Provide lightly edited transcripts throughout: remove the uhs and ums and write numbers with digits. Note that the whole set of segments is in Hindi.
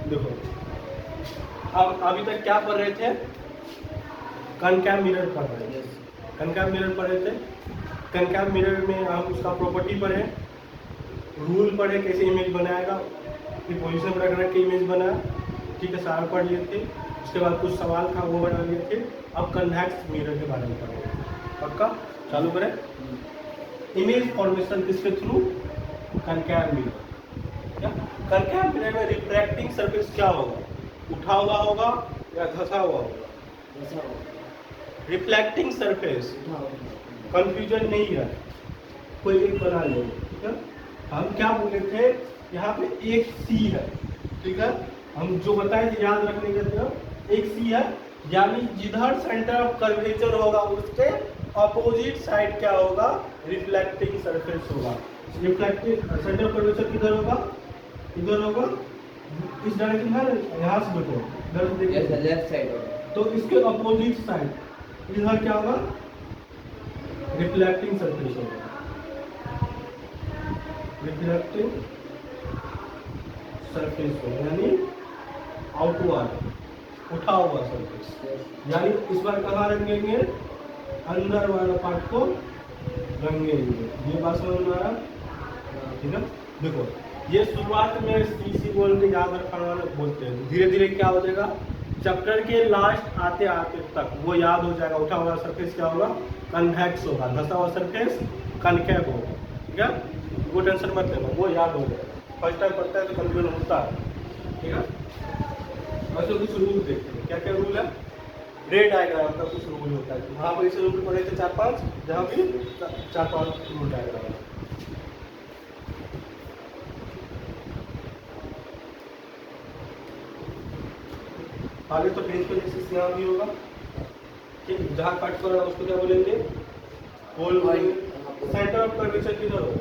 देखो, हम अभी तक क्या पढ़ रहे थे? कनकैव मिरर पढ़ रहे थे। कनकैव मिरर पढ़ रहे थे। कनकैव मिरर में हम उसका प्रॉपर्टी पढ़े, रूल पढ़े, कैसे इमेज बनाएगा, फिर पोजीशन पर रख के इमेज बनाया, ठीक है, सारा पढ़ लिए थे। उसके बाद कुछ सवाल था वो बना लिए थे। अब कन्वेक्स मिरर के बारे में पढ़ेंगे। पक्का? चालू करें। इमेज फॉर्मेशन किसके थ्रू? कनकैव मिरर। क्या कनकैव मिरर में रिफ्रैक्टिंग सरफेस क्या होगा? उठा हुआ होगा या धंसा हुआ होगा? रिफ्लेक्टिंग सरफेस, कंफ्यूजन नहीं है, कोई एक बना ले, ठीक है। हम क्या बोले थे? यहाँ पे एक सी है, ठीक है, हम जो बताए थे याद रखने के तरफ, एक सी है, यानी जिधर सेंटर ऑफ कर्वेचर होगा उसके अपोजिट साइड क्या होगा? रिफ्लेक्टिंग सरफेस होगा। रिफ्लेक्टिंग सेंटर ऑफ कर्वेचर किधर होगा? इधर होगा, इस डायरेक्शन है, यहाँ से देखो, इधर से देखिए, लेफ्ट साइड होगा, तो इसके अपोजिट साइड इधर क्या होगा? रिफ्लेक्टिंग सरफेस होगा। रिफ्लेक्टिंग सरफेस होगा, यानी आउटवर्ड, उठा हुआ सरफेस। यानी इस बार कहाँ रंगेंगे? अंदर वाला पार्ट को रंगेंगे। ये बात समझ में आ रहा? ठीक है। देखो, ये शुरुआत में सीसी बोल के याद रखना बोलते हैं, धीरे धीरे क्या हो जाएगा? चैप्टर के लास्ट आते आते तक वो याद हो जाएगा। उठा हुआ सरफेस क्या होगा? कन्वेक्स होगा। धंसा हुआ सरफेस कनकैव होगा। ठीक है, वो टेंशन मत लेना, वो याद हो जाएगा। फर्स्ट टाइम पढ़ता है तो कंफ्यूजन होता है, ठीक है। वैसे कुछ रूल देखते हैं, क्या क्या रूल है? रेड डायग्राम का कुछ रूल होता है, वहाँ पर इसे रूल पढ़े थे 4-5, जहाँ भी 4-5 रूल डायग्राम। आगे तो पेज पर एक्सिस यहाँ भी होगा, ठीक, जहाँ कट कर रहा है उसको क्या बोलेंगे? होल बोलेंगे। सेंटर ऑफ कर्वेचर किधर होगा?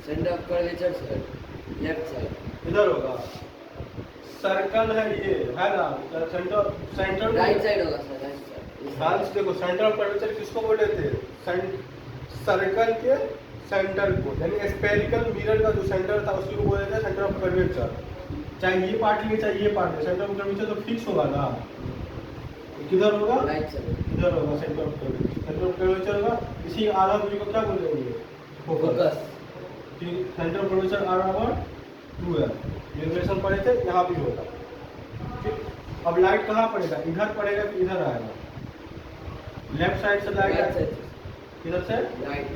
Centre of curvature left side इधर होगा। सर्कल है ये, है ना? सेंटर राइट साइड होगा सर, राइट साइड। ध्यान से देखो, सेंटर ऑफ कर्वेचर किसको बोले थे? सर्कल के सेंटर को, यानी स्फेरिकल मिरर का जो सेंटर था उसी को बोले थे सेंटर ऑफ कर्वेचर। चाहे ये पार्ट लिए चाहे ये पार्ट लिए, सेंटर ऑफ कर्वेचर तो फिक्स होगा ना। किधर होगा? Right side. इधर होगा centre of curvature. Centre of curvature होगा, इसी आधा दूरी को क्या बोलेंगे? फोकस। ठीक, सेंटर ऑफ कर्वेचर r बराबर 2 है। ये रिलेशन पढ़े थे, यहाँ भी होगा। ठीक, अब लाइट कहाँ पड़ेगा? इधर पड़ेगा कि इधर आएगा? लेफ्ट साइड से लाइट, इधर से राइट,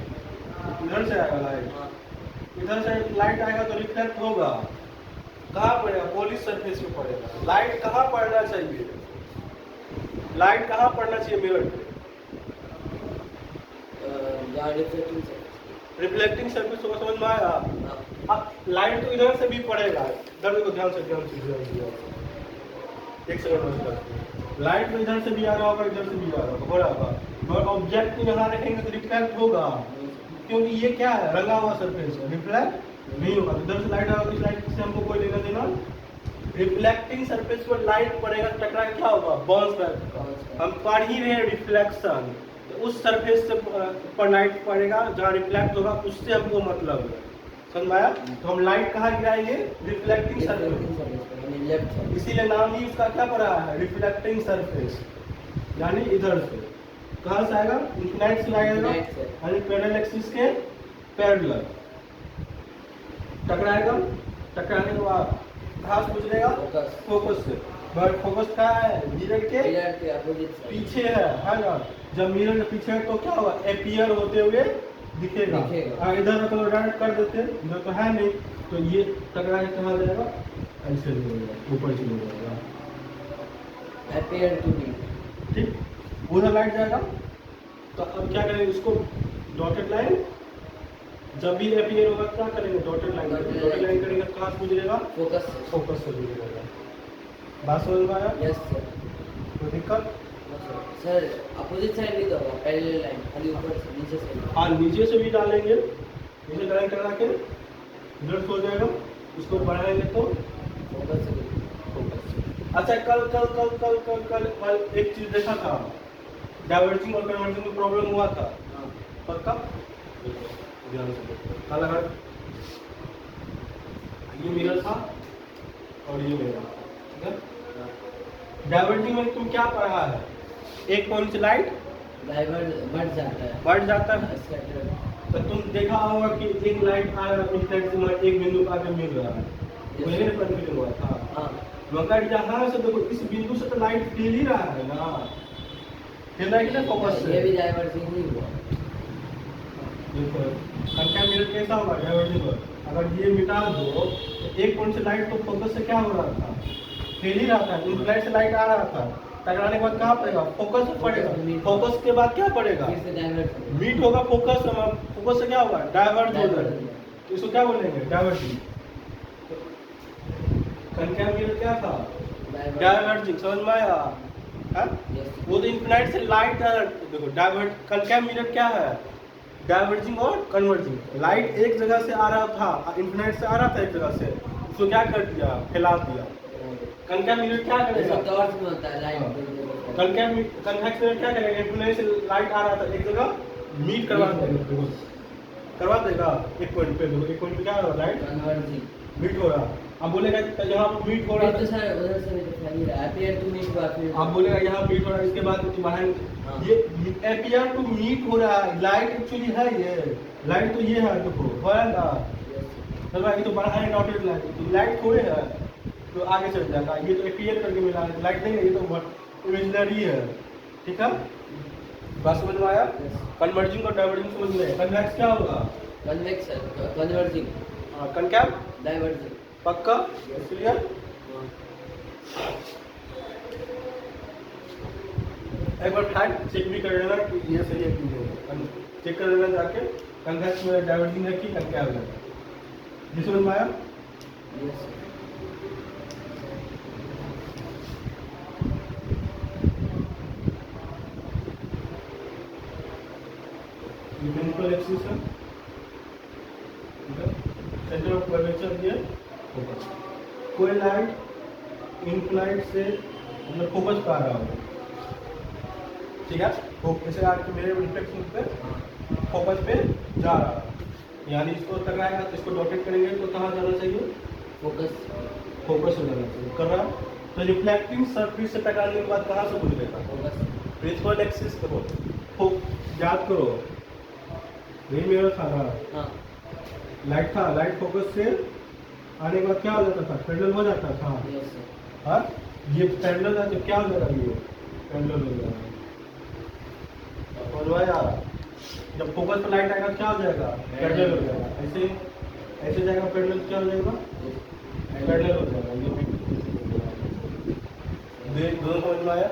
इधर से आएगा लाइट। इधर से लाइट आएगा तो रिफ्लेक्ट होगा। कहाँ पड़ेगा? पॉलिश सरफेस पे पड़ेगा। लाइट कहाँ पड़ना चाहिए? लाइट कहाँ पड़ना चाहिए मिरर पे? रिफ्लेक्टिंग सरफेस को समझ में आया? अब लाइट तो इधर से भी पड़ेगा, इधर देखो, ध्यान से ध्यान से, एक सेकंड। लाइट तो इधर से भी आ रहा होगा, इधर से भी आ रहा होगा, हो रहा होगा, मगर ऑब्जेक्ट यहाँ रखेंगे तो रिफ्लेक्ट होगा, क्योंकि ये क्या है? रंगा हुआ सरफेस है, रिफ्लेक्ट नहीं होगा। इधर से लाइट आएगा, इस लाइट से हमको कोई लेना देना? रिफ्लेक्टिंग सरफेस पर लाइट पड़ेगा, टकरा क्या होगा? बाउंस बैक होगा। हम पढ़ ही रहे हैं रिफ्लेक्शन, तो उस सरफेस से पर लाइट पड़ेगा जहाँ रिफ्लेक्ट होगा, उससे हमको मतलब है। समझ में आया? तो हम लाइट कहाँ गिराएंगे? रिफ्लेक्टिंग सरफेस, इसीलिए नाम ही उसका क्या पड़ा है? रिफ्लेक्टिंग सरफेस, यानी इधर से। कहाँ से आएगा? इंक्लाइंड से आएगा, यानी पैरेलल एक्सिस के पैरेलल टकराएगा। टकराने के बाद कहाँ से गुजरेगा? फोकस से। बट फोकस क्या है? मिरर के पीछे है ना? जब मिरर के पीछे है तो क्या होगा? एपियर होते हुए दिखेगा। इधर तो डायरेक्ट कर देते, इधर तो है नहीं, तो ये टकरा के कहाँ जाएगा? ऐसे ऊपर चले जाएगा, एपियर टू बी। ठीक, उधर लाइट जाएगा। तो अब क्या करेंगे? उसको डॉटेड लाइन, जब भी एपियर होगा क्या करेंगे? डॉटेड लाइन करेंगे, कहाँ से गुजरेगा? फोकस से गुजरेगा। बात समझ में आया? Yes sir. कोई दिक्कत? सर अपोजिट साइड भी तो होगा, पैरेलल लाइन, खाली ऊपर से नीचे से। हाँ, नीचे से भी डालेंगे, नीचे डायरेक्ट करा के इधर हो जाएगा, उसको बढ़ाएंगे तो फोकस से। अच्छा, कल एक चीज देखा था, डाइवर्जिंग और कन्वर्जिंग में प्रॉब्लम हुआ था। पक्का? ध्यान से देखो, कल अगर ये मिरर था और ये मिरर था, ठीक है। डाइवर्जिंग में तुम क्या पढ़ा है, एक पॉइंट से लाइट डाइवर्ट बढ़ जाता है, बढ़ जाता है। स्कैटर। तो तुम देखा होगा कि एक लाइट आ रहा है इंटरनेट से एक बिंदु पर आके मिल रहा है, वही ना कन्फ्यूजन हुआ था। हाँ मगर यहाँ से देखो इस बिंदु से तो लाइट फैल ही रहा है ना, फैल रहा है कि ना फोकस ये से। भी डाइवर्जिंग ही हुआ। देखो कंटेमिनेट कैसा होगा डाइवर्जिंग होगा, अगर ये मिटा दो तो एक पॉइंट से लाइट तो फोकस से क्या हो रहा था, फैल ही रहा था। इंफ्रारेड से लाइट आ रहा था, टकराने के बाद कहाँ पड़ेगा, फोकस पे पड़ेगा, फोकस के बाद क्या पड़ेगा, फिर से डाइवर्ट मीट होगा फोकस, फोकस से क्या होगा डाइवर्ट हो जाएगा, तो इसको क्या बोलेंगे डाइवर्जिंग। कंटेमिनेट क्या था, डाइवर्जिंग, समझ में आया। हाँ? वो तो इन्फिनाइट से लाइट, देखो डाइवर्ट कंटेमिनेट क्या है, डाइवर्जिंग और कन्वर्जिंग। लाइट एक जगह से आ रहा था, इन्फिनाइट से आ रहा था एक जगह से, उसको क्या कर दिया, फैला दिया। कंटेमिनेट क्या करेगा, टॉर्च में होता है लाइट। कन्वेक्स में क्या करेगा, इन्फिनाइट से लाइट आ रहा था एक जगह, मीट करवा देगा, करवा देगा एक पॉइंट पे, देखो एक पॉइंट पे क्या हो रहा है, लाइट कन्वर्जिंग। मीट हो रहा। अब बोलेगा यहाँ पर मीट हो रहा फिर तो है, सर उधर से भी तो फैल ही रहा है, अपीयर टू मीट हुआ फिर। आप बोलेगा यहाँ मीट हो रहा है, इसके बाद तो बाहर हाँ। ये एपियर टू मीट हो रहा है, लाइट एक्चुअली है, ये लाइट तो ये है, देखो हो रहा है ना, चलो ये तो बड़ा है डॉटेड लाइट, तो लाइट थोड़े है तो आगे चल जाएगा, ये तो एपियर करके मिला है, लाइट नहीं है, ये तो इमेजिनरी है। ठीक है, बात समझ में आया। कन्वर्जिंग और डाइवर्जिंग समझ में, कन्वेक्स क्या होगा, कन्वेक्स कन्वर्जिंग, कनकैव डाइवर्जिंग। पक्का क्लियर। एक बार फैक्ट चेक भी कर लेना कि ये सही है कि नहीं, चेक कर लेना जाके, कन्वेक्स में डाइवर्जिंग है कि कनकैव है। जी समझ में आया। Yes sir. ये प्रिंसिपल एक्सिस है, सेंटर ऑफ कर्वेचर ये फोकस। कोई लाइट इनफ्लाइट से मतलब फोकस पे आ रहा हो, ठीक है, जैसे आपके मेरे रिफ्लेक्शन पे फोकस पे जा रहा है, यानी इसको टकराएगा तो इसको डॉटेड करेंगे तो कहाँ जाना चाहिए, फोकस फोकस हो जाना चाहिए, कर रहा है। तो रिफ्लेक्टिंग सरफेस से टकराने के बाद कहाँ से गुजरेगा, फोकस। प्रिंसिपल एक्सिस करो, याद करो, यही मेरा था ना, हाँ लाइट था, लाइट फोकस से आने के बाद क्या हो जाता था, पैरेलल हो जाता था। Yes sir. हाँ, ये पैरेलल है तो क्या हो जाएगा, ये पैरेलल हो जाएगा। समझवाया, जब फोकस पर लाइट आएगा क्या हो जाएगा, पैरेलल हो जाएगा, ऐसे ऐसे जाएगा पैरेलल, क्या हो जाएगा पैरेलल हो जाएगा। ये दोनों समझ में आया।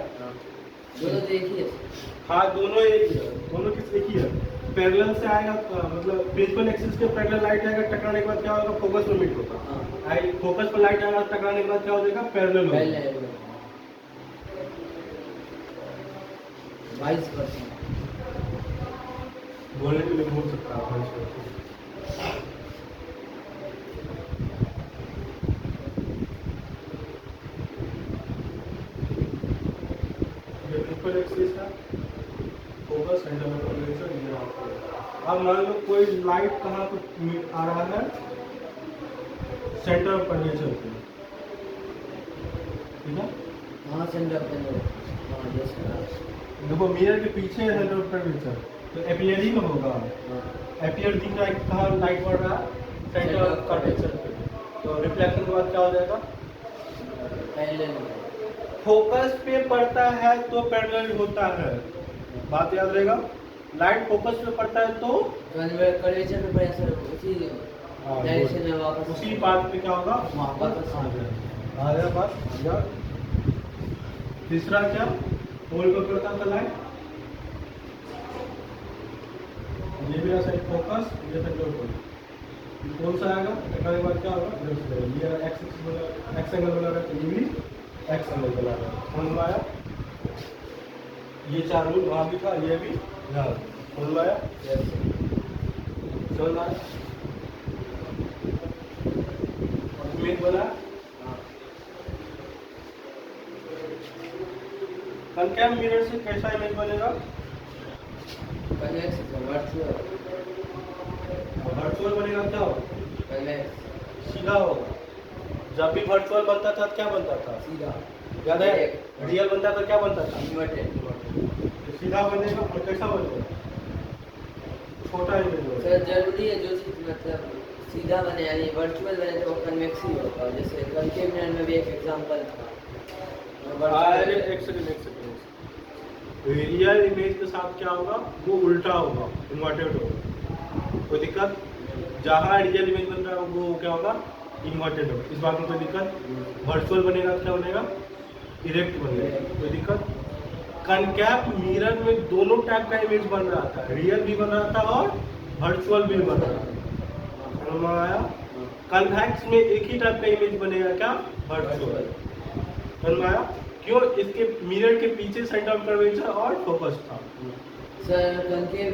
दोनों देखिए। हाँ दोनों एक ही है, दोनों किस एक ही है। पैरेलल से आएगा मतलब प्रिंसिपल एक्सिस के पैरेलल लाइट आएगा, टकराने के बाद क्या होगा, फोकस में मीट होगा। हाँ फोकस पर लाइट आएगा, टकराने के बाद क्या हो जाएगा, पैरेलल होगा। पहले 22%। बोलने के लिए बोल सकता है। ये प्रिंसिपल एक्सिस है, फोकस सेंटर ऑफ कर्वेचर ये आपको। अब मान लो कोई लाइट कहाँ पर आ रहा है, सेंटर ऑफ कर्वेचर पे, ठीक है। हाँ सेंटर पे हाँ यस सर। देखो मिरर के पीछे है सेंटर ऑफ कर्वेचर, तो एपियर ही में होगा, एपियर दिख रहा है कि कहाँ लाइट पड़ रहा है, सेंटर ऑफ कर्वेचर पे, तो रिफ्लेक्शन के बाद क्या हो जाएगा, पहले फोकस पे पड़ता है तो पैरेलल होता है, बात याद रहेगा। लाइट फोकस पे पड़ता है तो कर्वेचर पे पड़े सर, उसी हाँ, डायरेक्शन में वापस उसी बात पे क्या होगा, वापस आ जाएगा, आ गया बात, आ गया। तीसरा क्या, होल पे पड़ता था लाइट, ये भी साइड फोकस, ये सेंटर पर, कौन सा आएगा, टकराने के बाद क्या होगा, ये एक्स एंगल बना रहा है, ये भी एक्स एंगल बना रहा है, समझ में आया। ये चार रूल वहाँ भी था, ये भी यहाँ, समझ में आया, समझ में आया। इमेज बना, कनकैव मिरर से कैसा इमेज बनेगा, कन्वेक्स वर्चुअल वर्चुअल बनेगा, क्या होगा, कन्वेक्स सीधा होगा, जब भी वर्चुअल बनता था क्या बनता था? सीधा याद है? रियल बनता था क्या बनता था? इन्वर्टेड। तो सीधा बनेगा और कैसा बनेगा? छोटा इमेज बनेगा। सर जरूरी है जो चीज मतलब सीधा बने यानी वर्चुअल बने तो वो कन्वेक्स ही होगा, जैसे कनकेव मिरर में भी एक एग्जांपल था। अरे एक सेकंड रियल इमेज के साथ क्या होगा? वो उल्टा होगा, इन्वर्टेड होगा। कोई दिक्कत? जहाँ रियल इमेज बन रहा है वो क्या होगा? इन्वर्टेड होगा। इस बात में कोई दिक्कत? वर्चुअल बनेगा तो क्या बनेगा? इरेक्ट बनेगा। कोई दिक्कत? कनकैव मिरर में दोनों टाइप का इमेज बन रहा था, रियल भी बन रहा था और वर्चुअल भी बन रहा था। समझ में आया? कन्वेक्स में एक ही टाइप का इमेज बनेगा क्या? वर्चुअल। समझ में आया? क्यों? इसके मिरर के पीछे सेंटर ऑफ कर्वेचर और फोकस था। सर कनकेव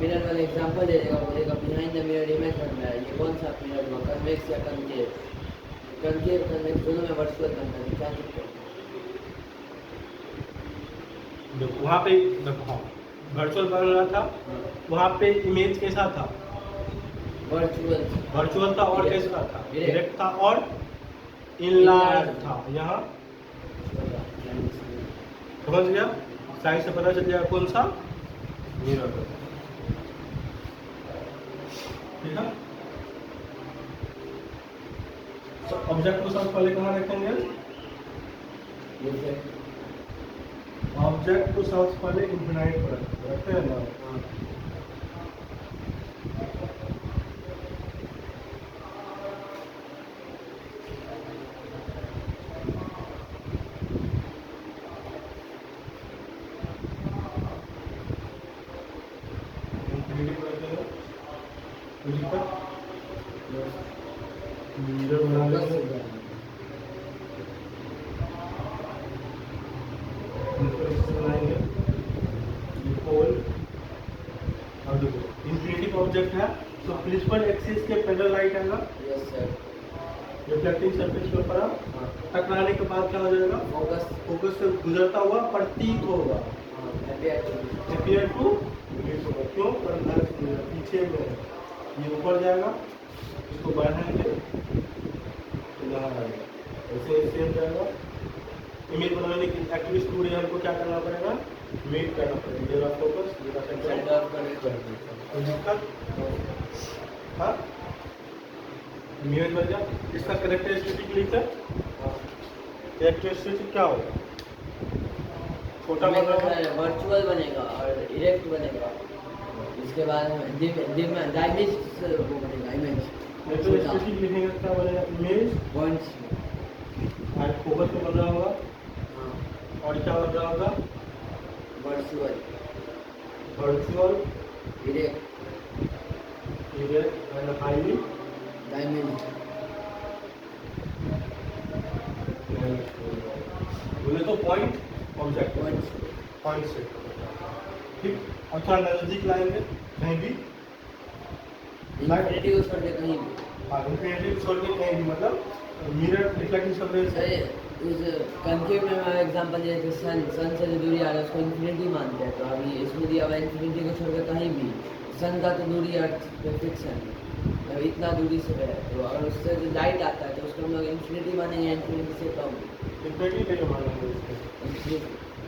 मिरर वाला एग्जांपल दे देगा, बोलेगा बिहाइंड द मिरर इमेज बन रहा है, ये कौन सा मिरर हुआ, कन्वेक्स या कनकेव? कनकेव कन्वेक्स दोनों में वर्चुअल बनता है, क्या दिक्कत है? देखो वहाँ पे देखो वर्चुअल बन रहा था, वहाँ पे इमेज कैसा था? वर्चुअल था और कैसा था? डायरेक्ट था और इनलार्ज था। यहाँ समझ गया? साइज से पता चल जाएगा कौन सा मिरर है। ठीक है? तो ऑब्जेक्ट को सबसे पहले कहाँ रखेंगे? ऑब्जेक्ट को सबसे पहले इन्फिनाइट पर रखते हैं ना। मिरर बना लेंगे। बनाएंगे अब देखो इंफिनिटी ऑब्जेक्ट है तो प्रिंसिपल एक्सिस के पैरेलल लाइट आएगा। Yes sir. रिफ्लेक्टिंग सरफेस के ऊपर टकराने के बाद क्या हो जाएगा? फोकस से गुजरता हुआ प्रतीत होगा। अपीयर टू क्यों? पीछे में ये ऊपर जाएगा, इसको बढ़ाएंगे तो यहाँ आएगा, ऐसे ऐसे जाएगा। इमेज बनाने की एक्चुअली स्टूडियो हमको क्या करना पड़ेगा? मीट करना पड़ेगा। जेरा फोकस, जेरा सेंटर कोई दिक्कत? हाँ इमेज बन गया। इसका कैरेक्टरिस्टिक लिखा कैरेक्टरिस्टिक क्या होगा? छोटा वर्चुअल बनेगा और इरेक्ट बनेगा, इसके बाद डायमेज वो बनेगा इमेज। कैरेक्टरिस्टिक लिखेंगे क्या बनेगा? इमेज पॉइंट्स और फोकस में बन रहा होगा और क्या बन रहा होगा? Virtual erect and highly dimension. बोले तो पॉइंट ऑब्जेक्ट पॉइंट से ठीक। और थोड़ा नजदीक लाएंगे कहीं भी इन्फिनिटी को छोड़ के कहीं भी। हाँ इन्फिनिटी छोड़ के कहीं भी मतलब मिरर रिफ्लेक्टिंग सरफेस है। उस कनकेव में मैं एग्जांपल दिया कि सन से जो दूरी आ रहा है उसको इन्फिनिटी मानते हैं, तो अभी इसमें दिया हुआ इन्फिनिटी को छोड़कर कहीं भी। सन का तो दूरी अर्थ पे फिक्स है, तो इतना दूरी से है, तो अगर उससे जो लाइट आता है तो उसको हम लोग इन्फिनिटी मानेंगे, इन्फिनिटी से कम। इन्फिनिटी नहीं मानेंगे इसको।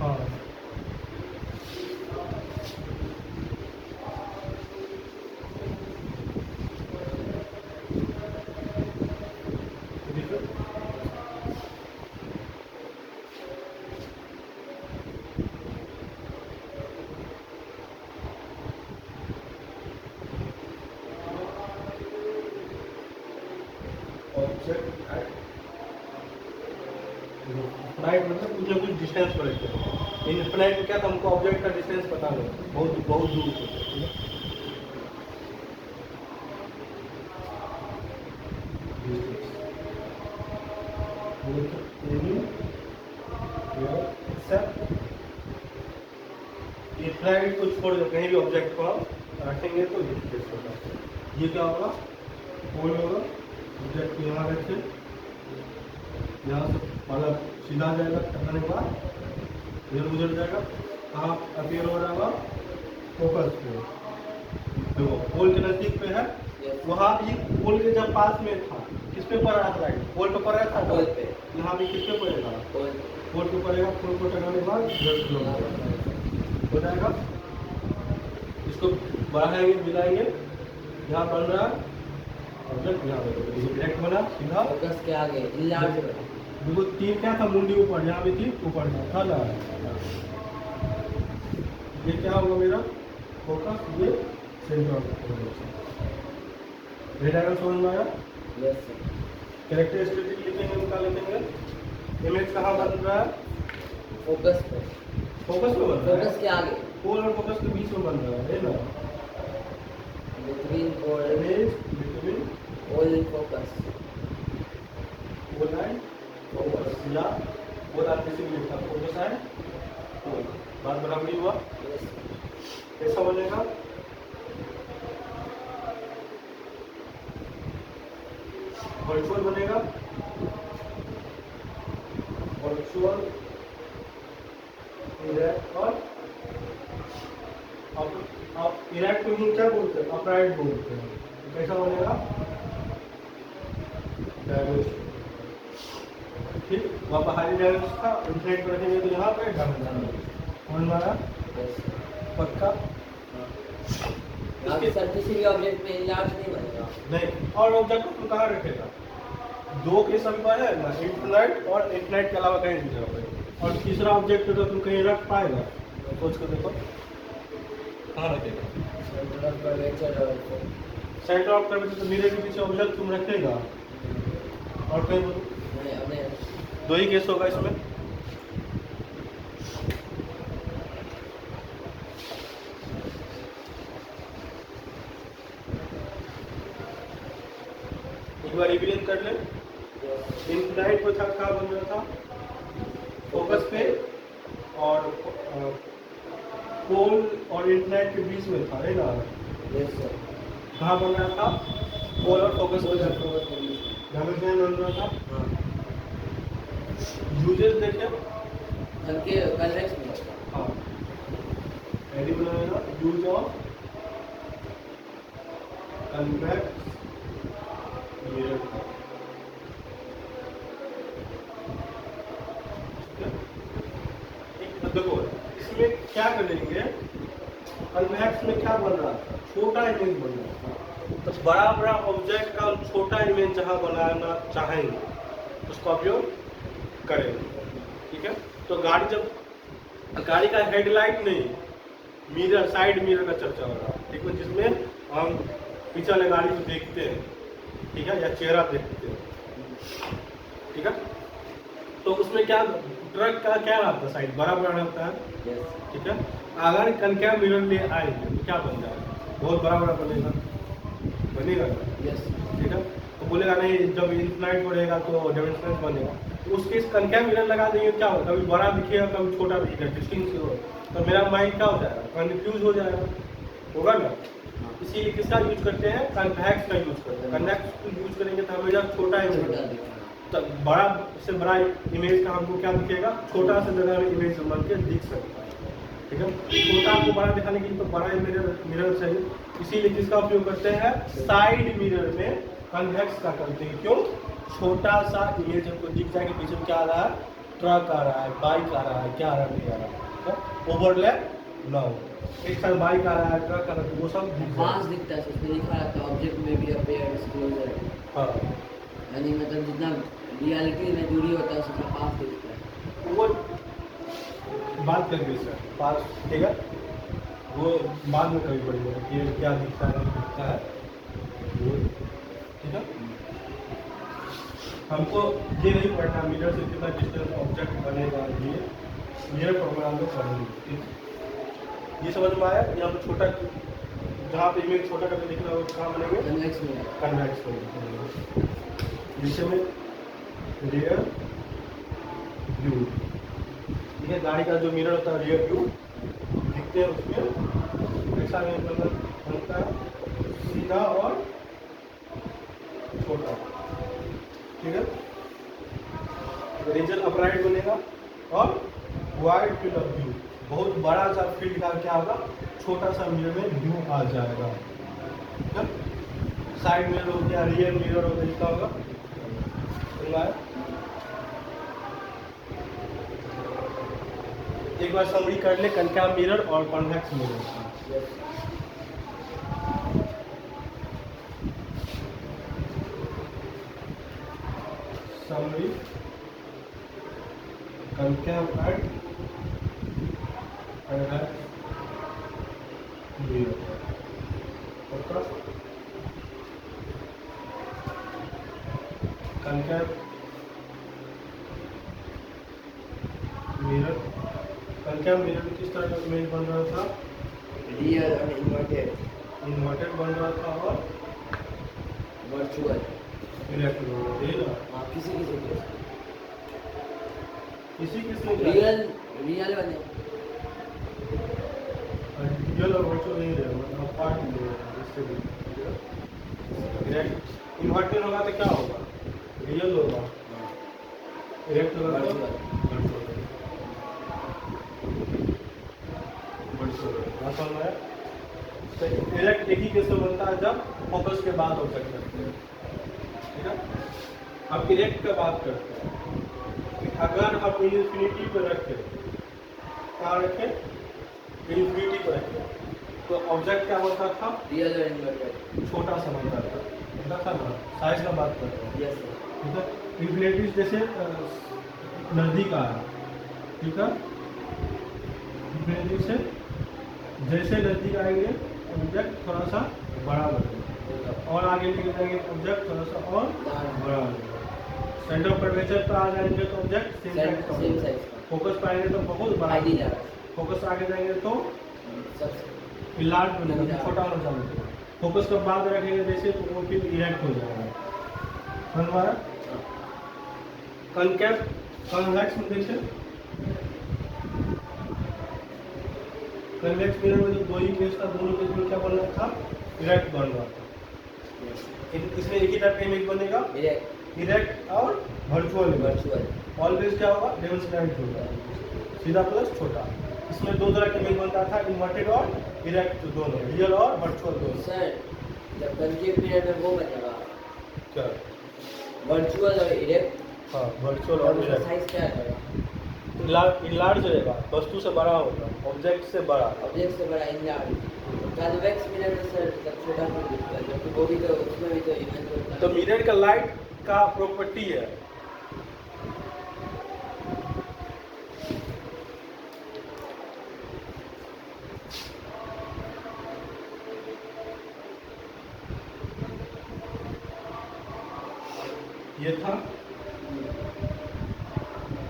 हाँ इन्फिनाइट मतलब कुछ ना कुछ डिस्टेंस पर रहते हैं। इन्फिनाइट में क्या था? हमको ऑब्जेक्ट का डिस्टेंस पता नहीं, बहुत बहुत दूर से। इन्फिनाइट को छोड़ दो, कहीं भी ऑब्जेक्ट को आप रखेंगे तो ये डिस्टेंस होगा। ये क्या होगा? पोल होगा। ऑब्जेक्ट को यहाँ रखें, यहाँ से मतलब सीधा जाएगा, टकराने के बाद इधर गुजर जाएगा, कहाँ अपीयर हो रहा होगा? फोकस पे। देखो पोल के नजदीक पे है, वहाँ भी पोल के जब पास में था किस पे पड़ रहा था लाइट? पोल पे पड़ रहा था पोल पे। यहाँ पे किस पे पड़ेगा? पोल पोल पे पड़ेगा। पोल को टकराने के बाद 10 किलोमीटर हो जाएगा। इसको बढ़ाएंगे मिलाएंगे, यहाँ बन रहा ऑब्जेक्ट, यहाँ पे डायरेक्ट बना सीधा। फोकस के आगे इनलार्ज देखो तीर क्या था, मुंडी ऊपर, यहाँ पे थी ऊपर था ना। ये क्या होगा मेरा फोकस, ये सेंटर ऑफ फोकस। रेडायग्राम समझ में आया? Yes sir. कैरेक्टरिस्टिक लिखेंगे, उनका लिखेंगे। इमेज कहाँ बन रहा है? फोकस पे। फोकस में बन रहा है। फोकस के आगे पोल और फोकस के बीच में बन रहा है ना। Between pole image between pole and focus. Pole and focus, या पोल आर किसी भी लिखा फोकस है पोल। बात बराबरी हुआ? यस कैसा बनेगा? वर्चुअल बनेगा। वर्चुअल इरेक्ट और आप इरेक्ट को क्या बोलते हैं? अपराइट बोलते हैं। तो कैसा बनेगा? डैमेज। ठीक, वहाँ पर हाई डैमेज था, इन्फ्लेट रखेंगे तो यहाँ पे डैमेज हमारा यस। पक्का। अभी सर किसी भी ऑब्जेक्ट में इनलार्ज नहीं बनेगा। नहीं, और ऑब्जेक्ट को कहाँ रखेगा? दो केस अभी है ना, इन्फिनाइट और इन्फिनाइट के अलावा कहीं नहीं जगह पे। और तीसरा ऑब्जेक्ट तो तुम कहीं रख पाएगा? सोच कर देखो कहाँ रखेगा? सेंटर ऑफ कर्वेचर और सेंटर ऑफ कर्वेचर तो मिरर के पीछे ऑब्जेक्ट तुम रखेगा। और कहीं नहीं, दो ही केस होगा इसमें। एक बार रिवीजन कर ले। इन्फिनाइट पे था, कहाँ बन रहा था? फोकस पे, और पोल और इन्फिनाइट के बीच में था, है ना। Yes sir. कहाँ बन रहा था? पोल और फोकस पोल और में फोकस के बीच में। डैमेज बन रहा था। हाँ। यूजेस देखे? हल्के कन्वेक्स में होगा। हाँ, एडी बनाएगा। Use of convex mirror. देखो इसमें क्या करेंगे, कन्वेक्स में क्या बन रहा था? छोटा इमेज बन रहा था। तो बड़ा बड़ा ऑब्जेक्ट का छोटा इमेज जहाँ बनाना चाहेंगे उसका उपयोग करेंगे। ठीक है, तो गाड़ी जब गाड़ी का हेडलाइट नहीं, मिरर, साइड मिरर का चर्चा हो रहा है। ठीक है, जिसमें हम पीछे वाले गाड़ी को देखते हैं, ठीक है, या चेहरा देखते हैं। ठीक है, तो उसमें क्या ट्रक का क्या रहता है? साइड बड़ा बड़ा रहता है। यस। ठीक है, अगर कनकैव मिरर ले आएंगे तो क्या बन जाएगा? बहुत बड़ा बड़ा बनेगा, बनेगा ना? यस। ठीक है, तो बोलेगा नहीं, जब इन्फिनाइट बढ़ेगा तो डायमेंशनल बनेगा। तो उसके कनकैव मिरर लगा देंगे, क्या होगा? कभी बड़ा दिखेगा, कभी छोटा दिखेगा, डिस्टिंक्ट हो। तो मेरा माइंड क्या हो जाएगा? कन्फ्यूज हो जाएगा, होगा ना। इसीलिए किसका यूज करते हैं? कन्वेक्स का यूज करते हैं। कन्वेक्स को यूज करेंगे तो हमेशा छोटा ही छोटा मिलेगा। दिखना। तो बड़ा से बड़ा इमेज का हमको क्या दिखेगा? छोटा से जगह में इमेज बन के दिख सकता है। ठीक है, छोटा को बड़ा दिखाने के लिए तो बड़ा मिरर चाहिए। इसीलिए किसका उपयोग करते हैं? साइड मिरर में कन्वेक्स का करते हैं। क्यों? छोटा सा इमेज हमको दिख जाए कि पीछे में क्या आ रहा है, ट्रक आ रहा है, बाइक आ रहा है, क्या आ रहा है, नहीं आ रहा है, ओवरलैप ना हो। एक साथ बाइक आ रहा है, ट्रक आ रहा है, वो सब दिख पास जाए। दिखता है, उसमें लिखा रहता है ऑब्जेक्ट में भी अपीयर्स क्लोजर। हाँ, यानी मतलब जितना रियलिटी में दूरी होता है उसका पास दिखता है। वो बात करेंगे सर पास, ठीक है, वो बाद में कभी पड़ेगा कि क्या दिखता है, नहीं दिखता है वो। ठीक है, हमको ये नहीं पढ़ना मिरर से कितना डिस्टेंस ऑब्जेक्ट बनेगा, ये मिरर प्रोग्राम में पढ़ेंगे। ठीक, ये समझ में आया? यहाँ पर छोटा, जहाँ पे इमेज छोटा करके लिखना हो कहाँ बनेंगे? कन्वेक्स में। कन्वेक्स बनेंगे। नीचे में रियर व्यू। ठीक है, गाड़ी का जो मिरर होता है रियर व्यू दिखते हैं, उसमें ऐसा बनता है, सीधा और छोटा। ठीक है, रीजन अपराइट बनेगा और वाइड फील्ड ऑफ व्यू, बहुत बड़ा सा फील्ड का क्या होगा? छोटा सा मिरर में व्यू आ जाएगा। ठीक है, साइड मिरर हो गया, रियर मिरर हो गया, इसका होगा समझ आया? एक बार समरी कर ले कनकैव मिरर और convex mirror. Summary concave and convex mirror. Concave mirror, concave mirror में किस तरह का इमेज बन रहा था? रियल और इन्वर्टेड बन रहा था और वर्चुअल इलेक्ट्रोड। हाँ किसी किसी के इसी किसने रियल बने रियल और वर्चुअल नहीं रहे, मतलब पार्ट नहीं रहे इससे भी। डायरेक्ट इन्वर्टेड होगा तो क्या होगा? रियल होगा, डायरेक्ट होगा तो वर्चुअल है। तो डायरेक्ट एक ही केस में बनता है जब फोकस के बाद हो सकते हैं। ठीक है, अब डायरेक्ट का बात करते हैं। अगर आप इन्फिनिटी पर रखें, कहाँ रखें? इन्फिनिटी पर रखें, तो ऑब्जेक्ट क्या होता था? रियल और इन्वर्टेड छोटा सा बनता था ना, साइज का बात कर रहे हैं। यस सर ठीक है, इन्फिनिटी जैसे नज़दीक आ रहा, ठीक है, इन्फिनिटी से जैसे नज़दीक आएंगे ऑब्जेक्ट थोड़ा सा बड़ा बनेगा, और आगे लेके जाएंगे ऑब्जेक्ट थोड़ा सा और बड़ा बनेगा। सेंटर ऑफ कर्वेचर पर आ जाएंगे तो ऑब्जेक्ट सेम साइज का सेम होगा। साइज फोकस पर आएंगे तो बहुत बड़ा, आईडी जा फोकस आगे जाएंगे तो सबसे लार्ज बनेगा, छोटा होना चाहिए। फोकस का बाद रखेंगे जैसे तो वो फिर इरेक्ट हो जाएगा। समझ में आया? कनकैव कॉन्वेक्स में देखिए, कन्वेक्स मिरर में जो दो ही केस था, दोनों केस में क्या बन रहा था? इरेक्ट बन रहा था। इसमें एक ही टाइप का इमेज बनेगा, इरेक्ट और वर्चुअल। ऑलवेज क्या होगा? डेमोंस्ट्रेट होगा, सीधा प्लस छोटा। इसमें दो तरह का इमेज बनता था, इन्वर्टेड और इरेक्ट दोनों, रियल और वर्चुअल दोनों। सर जब कनकेव मिरर में वो बनेगा क्या? वर्चुअल और इरेक्ट, हाँ, वर्चुअल और उसका इरेक्ट। साइज क्या रहेगा? इनलार्ज रहेगा, वस्तु से बड़ा होगा, ऑब्जेक्ट से बड़ा। ऑब्जेक्ट से बड़ा इनलार्ज। कन्वेक्स मिरर में सर मतलब छोटा क्यों दिखता है? क्योंकि वो भी तो उसमें भी तो इमेज होता है। तो मिरर का लाइट का प्रॉपर्टी है, ये था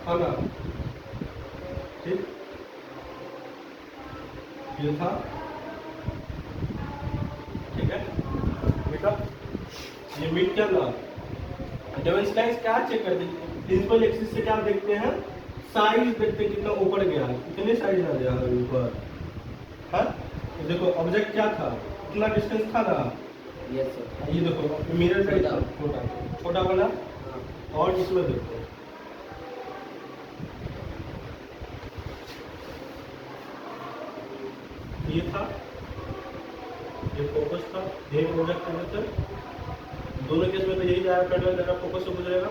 ना, ठीक, ये था, ठीक है बेटा, ये मिड क्या ना, डेमोंस्ट्रेट क्या चेक करते हैं? प्रिंसिपल एक्सिस से क्या देखते हैं? साइज देखते हैं, कितना ऊपर गया, कितने साइज आ गया है ऊपर। हाँ, तो देखो ऑब्जेक्ट क्या था, कितना डिस्टेंस था ना। Yes sir. ये देखो मिरर का छोटा बना, और इसमें देखो ये था, ये फोकस था, यही प्रोजेक्ट करने थे। दोनों केस में तो यही जाएगा, पैडल जाएगा, फोकस से गुजरेगा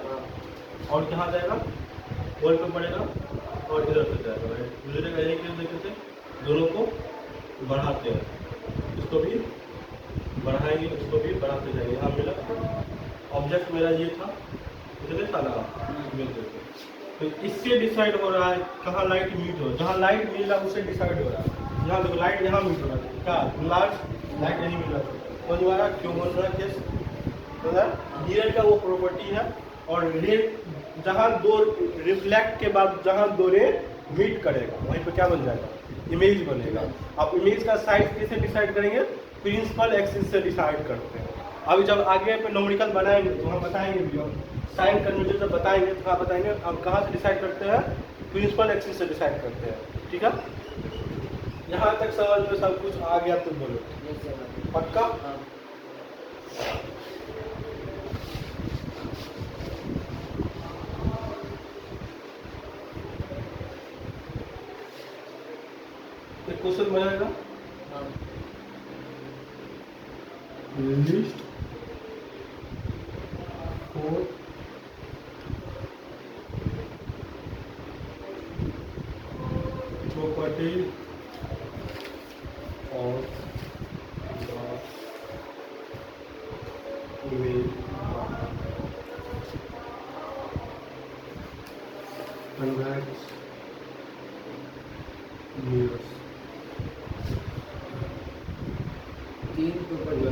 और कहाँ जाएगा? वॉल पे पड़ेगा और इधर से जाएगा, गुजरेगा। यही केस देखे थे, दोनों को बढ़ाते हैं, इसको भी बढ़ाएंगे, इसको भी बढ़ाते जाएंगे। यहाँ मिला ऑब्जेक्ट मेरा ये था, इतने था ना, तो इससे डिसाइड हो रहा है कहाँ लाइट मीट हो, जहाँ लाइट मिल रहा है उससे डिसाइड हो रहा है। यहाँ देखो लाइट यहाँ मिल रहा है, क्या लार्ज लाइट नहीं मिल रहा है, तो दोबारा क्यों बन रहा है केस? तो मिरर का वो प्रॉपर्टी है, और रे जहाँ दो रिफ्लेक्ट के बाद जहाँ दो रे मीट करेगा वहीं पे क्या बन जाएगा? इमेज बनेगा। आप इमेज का साइज कैसे डिसाइड करेंगे? प्रिंसिपल एक्सिस से डिसाइड करते हैं। अभी जब आगे पे न्यूमेरिकल बनाएंगे तो हम बताएंगे भी, हम साइन कन्वर्जन जब बताएंगे तो हाँ बताएंगे हम कहाँ से डिसाइड करते हैं? प्रिंसिपल एक्सिस से डिसाइड करते हैं। ठीक है, यहाँ तक समझ में सब कुछ आ गया तो बोलो पक्का? एक क्वेश्चन बनाएगा, list 4 property of the image convex mirrors. तीन property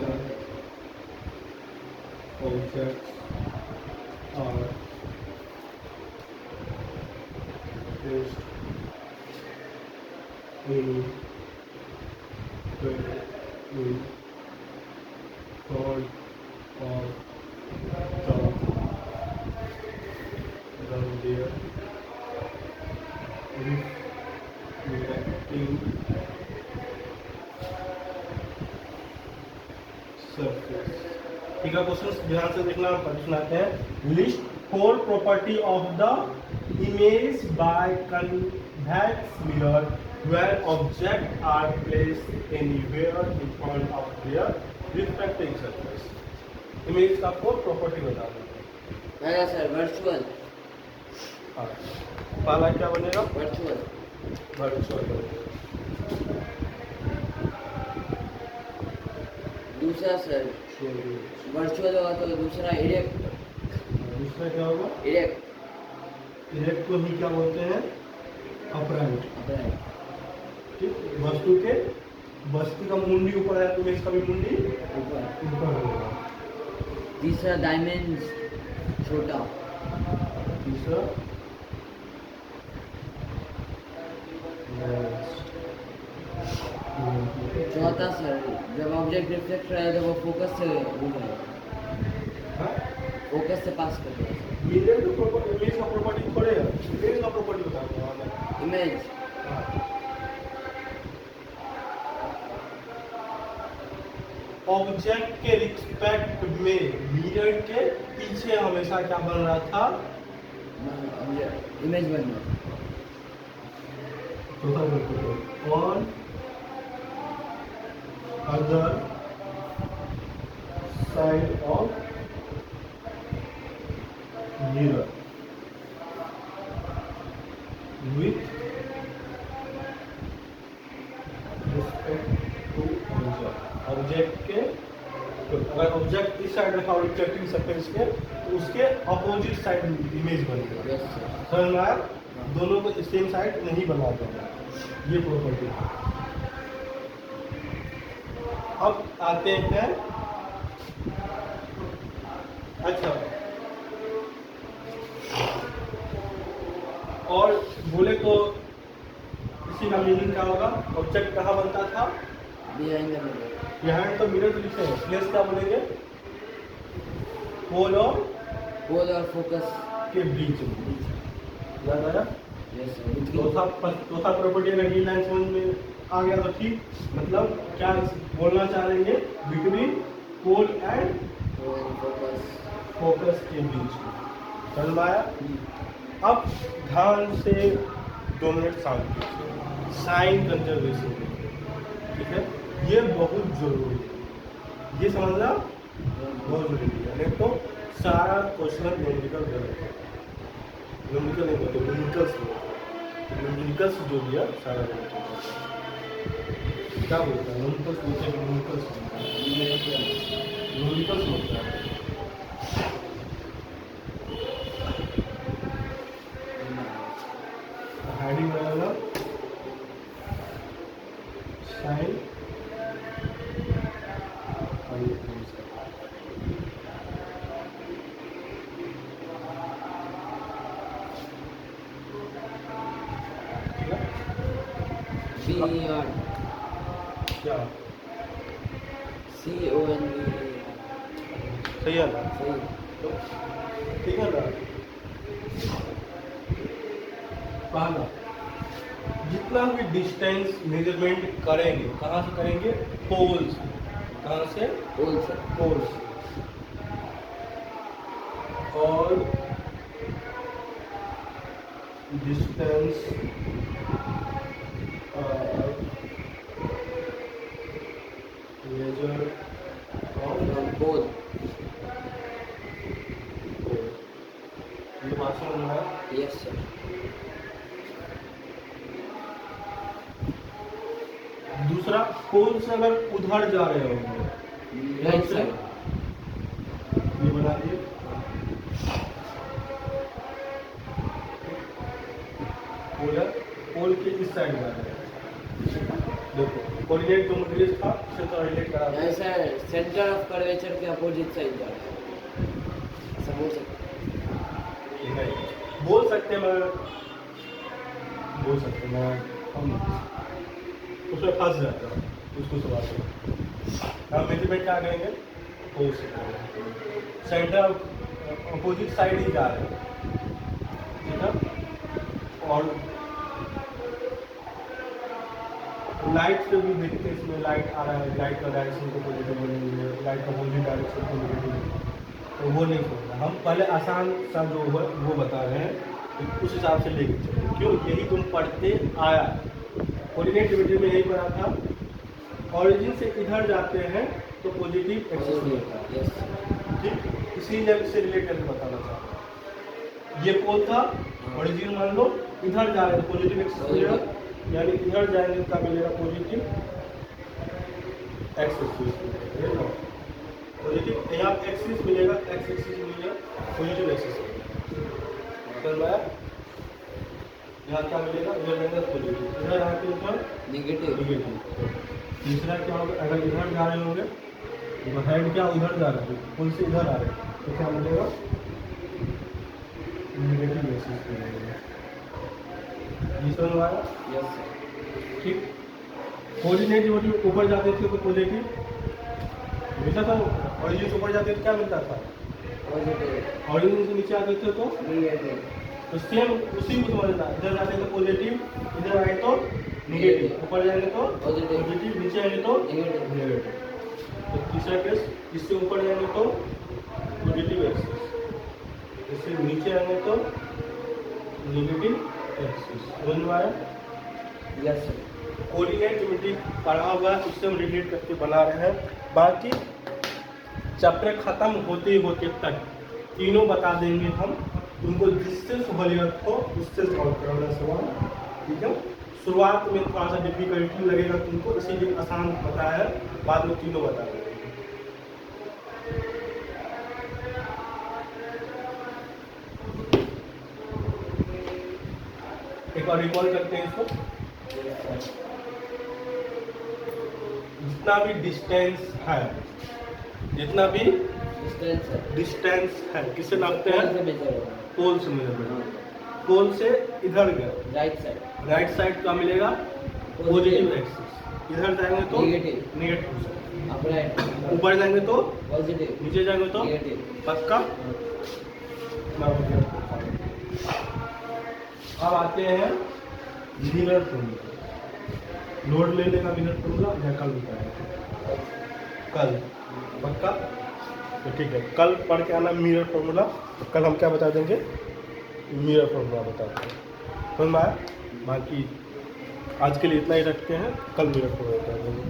Objects are placed in front of the their reflecting surface. ठीक है, क्वेश्चन ध्यान से देखना, हम क्वेश्चन आते हैं। List 4 property of the image by convex mirror where objects are placed anywhere in front of their reflecting surface. Image का 4 प्रॉपर्टी बताना। पहला सर वर्चुअल। हाँ, पहला क्या बनेगा? वर्चुअल। वर्चुअल। दूसरा सर वर्चुअल होगा तो दूसरा इरेक्ट। दूसरा क्या होगा? इरेक्ट। इरेक्ट को ही क्या बोलते हैं? अपराइट। अपराइट। ठीक, वस्तु का मुंडी ऊपर है तो इमेज का भी मुंडी ऊपर होगा। तीसरा डायमेंड छोटा। तीसरा चौथा सर जब ऑब्जेक्ट रिफ्लेक्ट रहा है तो वो फोकस से फोकस से पास कर रहा है। मिरर तो प्रॉपर्टी, इमेज का प्रॉपर्टी थोड़े है, इमेज का प्रॉपर्टी बताता हूँ मैं। इमेज ऑब्जेक्ट के रिस्पेक्ट में मिरर के पीछे हमेशा क्या बन रहा था? इमेज बन रहा। On other side of mirror with respect to object के, तो अगर ऑब्जेक्ट इस साइड रखा और रिफ्लेक्टिंग सरफेस के तो उसके अपोजिट साइड इमेज बनेगा। समझ में आया? दोनों को सेम साइड नहीं बनाते हैं, ये प्रॉपर्टी है। अब आते हैं, अच्छा और बोले तो इसी का मीनिंग क्या होगा? ऑब्जेक्ट कहाँ बनता था? Behind the mirror. बिहाइंड तो मिरर लिखे हैं, प्लेस क्या बोलेंगे? पोल और फोकस के बीच में। याद आया? Yes sir. चौथा प्रॉपर्टी अगर ये लाइन समझ में आ गया तो ठीक, मतलब क्या बोलना चाह रहे हैं? बिटवीन पोल एंड फोकस के बीच में। समझ में आया? अब ध्यान से 2 मिनट शांति से साइन कंजर्वेशन, ठीक है, ये बहुत जरूरी है, ये समझना बहुत जरूरी है। नहीं तो सारा क्वेश्चन न्यूमेरिकल गलत है। न्यूमेरिकल नहीं बोलते, न्यूमेरिकल्स जो दिया सारा गलत है। क्या बोलता है? न्यूमेरिकल्स बोलते हैं, न्यूमेरिकल्स बोलता है। हेडिंग रहेगा साइन क्या CON सही है ना? सही। ठीक है ना? पहला, जितना भी डिस्टेंस मेजरमेंट करेंगे कहाँ से करेंगे? पोल से। कहाँ से? पोल सर। पोल से। और डिस्टेंस मेजर फ्रॉम पोल। ये बात समझ में आया? Yes sir. दूसरा पोल से अगर उधर जा रहे होंगे, राइट साइड, ये बना दिए, पोल के इस साइड जा रहे हैं। देखो कोऑर्डिनेट जो मटेरियल था उससे तो रिलेट करा दिया। ऐसा सेंटर ऑफ कर्वेचर के अपोजिट साइड जा रहा है, ऐसा बोल सकते नहीं बोल सकते हैं, मगर बोल सकते हैं, मैं हम उसमें फंस जाता है उसको सवाल से। हम मेजरमेंट क्या करेंगे, पोल से सेंटर अपोजिट साइड ही जा रहे हैं, ठीक है। और लाइट से भी देखते हैं, इसमें लाइट आ रहा है, लाइट का डायरेक्शन को पॉजिटिव बनेंगे, लाइट का अपोजिट डायरेक्शन को नेगेटिव, तो वो नहीं छोड़ना। हम पहले आसान सा जो वो बता रहे हैं, उस हिसाब से लेके चलो, क्यों यही तुम पढ़ते आया। कोऑर्डिनेट वीडियो में यही पढ़ा था, ऑरिजिन से इधर जाते हैं तो पॉजिटिव एक्सिस में होता है, यस, ठीक। इसी लेवल से रिलेट करके बताना चाहता हूँ। ये पोल था, ऑरिजिन मान लो इधर जा रहे हैं तो पॉजिटिव एक्सिस मिलेगा, यानी इधर जाएंगे तो क्या मिलेगा, पॉजिटिव एक्सिस मिलेगा, पॉजिटिव यहाँ एक्सिस मिलेगा, एक्स एक्सिस मिलेगा, पॉजिटिव एक्सिस मिलेगा। यहाँ क्या मिलेगा, इधर जाएंगे पॉजिटिव, इधर आके ऊपर नेगेटिव, नेगेटिव। तीसरा क्या होगा, अगर इधर जा रहे होंगे तो हेड क्या उधर जा रहा है, पुल से इधर आ रहे हैं तो क्या मिलेगा, नेगेटिव एक्सिस मिलेगा। ये समझ में आया, यस ठीक। कोऑर्डिनेट जो ऊपर जाते थे तो पॉजिटिव मिलता था, ऑरिजिन से ऊपर जाते थे क्या मिलता था, पॉजिटिव, ऑरिजिन से नीचे आते थे तो नेगेटिव, सेम उसी को समझना, इधर जाते तो पॉजिटिव, इधर आए तो नेगेटिव, ऊपर जाएंगे तो पॉजिटिव, पॉजिटिव, नीचे आएंगे तो नेगेटिव, नेगेटिव। तो तीसरा केस, इससे ऊपर जाएंगे तो पॉजिटिव एक्सिस, इससे नीचे आएंगे तो नेगेटिव एक्सिस। समझ में आया, यस सर। कोऑर्डिनेट ज्योमेट्री पढ़ा हुआ है, उससे हम रिलेट करके बना रहे हैं। बाकी चैप्टर खत्म होते होते तक तीनों बता देंगे हम, उनको जिससे सहूलियत हो उससे सॉल्व करना सवाल, ठीक है। शुरुआत में थोड़ा सा डिफिकल्टी लगेगा तुमको, इसीलिए आसान बताया है, बाद में तीनों बता देंगे। एक बार रिकॉल करते हैं इसको। जितना भी डिस्टेंस है, जितना भी डिस्टेंस है, डिस्टेंस है किससे नापते पोल हैं, से मेजर होगा, पोल से मेजरमेंट। पोल से इधर गए, राइट साइड, राइट साइड का मिलेगा पॉजिटिव एक्सिस, इधर जाएंगे तो नेगेटिव, नेगेटिव, अपराइट, ऊपर जाएंगे तो पॉजिटिव, नीचे जाएंगे तो नेगेटिव, पक्का। अब आते हैं मिरर फॉर्मूला। लोड लेने का मिरर फॉर्मूला या कल बताएंगे, कल पक्का। तो ठीक है, कल पढ़ के आना मिरर फॉर्मूला। कल हम क्या बता देंगे, मिरर फॉर्मूला बताते हैं, समझ में आया। बाकी आज के लिए इतना ही रखते हैं, कल मिरर फॉर्मूला बता देंगे।